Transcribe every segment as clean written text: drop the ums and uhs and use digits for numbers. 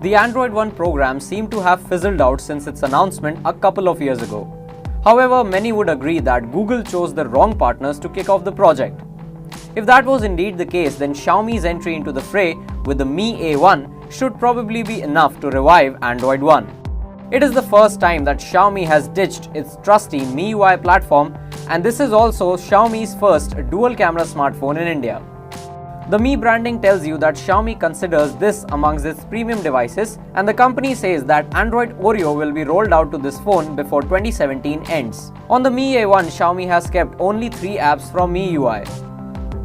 The Android One program seemed to have fizzled out since its announcement a couple of years ago. However, many would agree that Google chose the wrong partners to kick off the project. If that was indeed the case, then Xiaomi's entry into the fray with the Mi A1 should probably be enough to revive Android One. It is the first time that Xiaomi has ditched its trusty MIUI platform, and this is also Xiaomi's first dual-camera smartphone in India. The Mi branding tells you that Xiaomi considers this amongst its premium devices, and the company says that Android Oreo will be rolled out to this phone before 2017 ends. On the Mi A1, Xiaomi has kept only 3 apps from MIUI: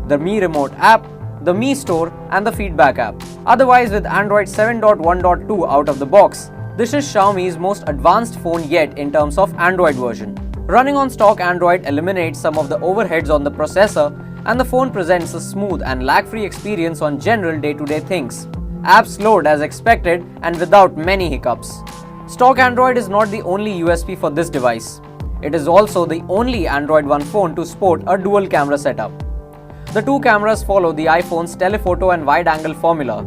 the Mi Remote app, the Mi Store, and the Feedback app. Otherwise, with Android 7.1.2 out of the box, this is Xiaomi's most advanced phone yet in terms of Android version. Running on stock Android eliminates some of the overheads on the processor, and the phone presents a smooth and lag-free experience on general day-to-day things. Apps load as expected and without many hiccups. Stock Android is not the only USP for this device. It is also the only Android One phone to sport a dual camera setup. The two cameras follow the iPhone's telephoto and wide-angle formula,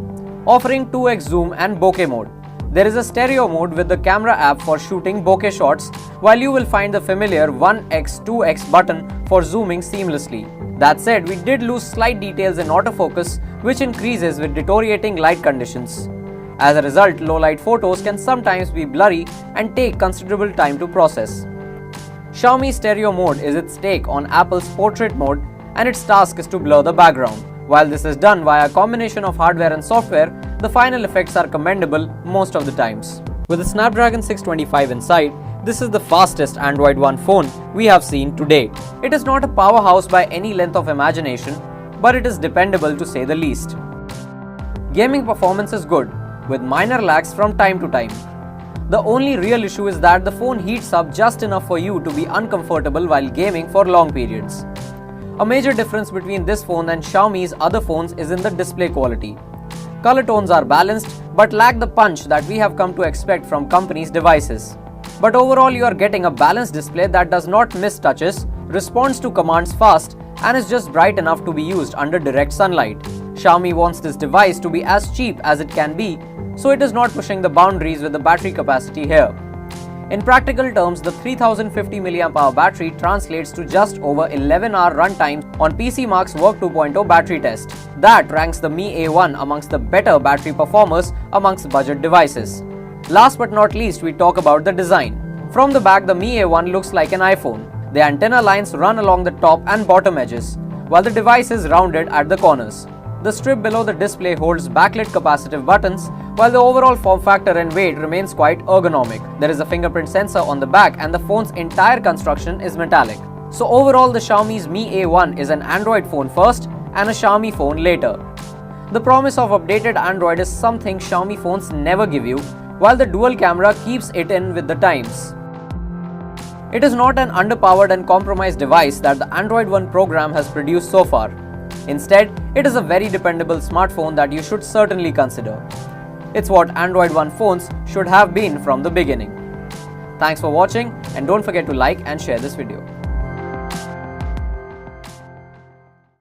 offering 2x zoom and bokeh mode. There is a stereo mode with the camera app for shooting bokeh shots, while you will find the familiar 1x, 2x button for zooming seamlessly. That said, we did lose slight details in autofocus, which increases with deteriorating light conditions. As a result, low-light photos can sometimes be blurry and take considerable time to process. Xiaomi stereo mode is its take on Apple's portrait mode, and its task is to blur the background. While this is done via a combination of hardware and software, the final effects are commendable most of the times. With the Snapdragon 625 inside, this is the fastest Android One phone we have seen to date. It is not a powerhouse by any length of imagination, but it is dependable to say the least. Gaming performance is good, with minor lags from time to time. The only real issue is that the phone heats up just enough for you to be uncomfortable while gaming for long periods. A major difference between this phone and Xiaomi's other phones is in the display quality. Color tones are balanced but lack the punch that we have come to expect from companies' devices. But overall, you are getting a balanced display that does not miss touches, responds to commands fast, and is just bright enough to be used under direct sunlight. Xiaomi wants this device to be as cheap as it can be, so it is not pushing the boundaries with the battery capacity here. In practical terms, the 3050 mAh battery translates to just over 11-hour runtime on PCMark's Work 2.0 battery test. That ranks the Mi A1 amongst the better battery performers amongst budget devices. Last but not least, we talk about the design. From the back, the Mi A1 looks like an iPhone. The antenna lines run along the top and bottom edges, while the device is rounded at the corners. The strip below the display holds backlit capacitive buttons, while the overall form factor and weight remains quite ergonomic. There is a fingerprint sensor on the back, and the phone's entire construction is metallic. So overall, the Xiaomi's Mi A1 is an Android phone first and a Xiaomi phone later. The promise of updated Android is something Xiaomi phones never give you, while the dual camera keeps it in with the times. It is not an underpowered and compromised device that the Android One program has produced so far. Instead, it is a very dependable smartphone that you should certainly consider. It's what Android One phones should have been from the beginning. Thanks for watching, and don't forget to like and share this video.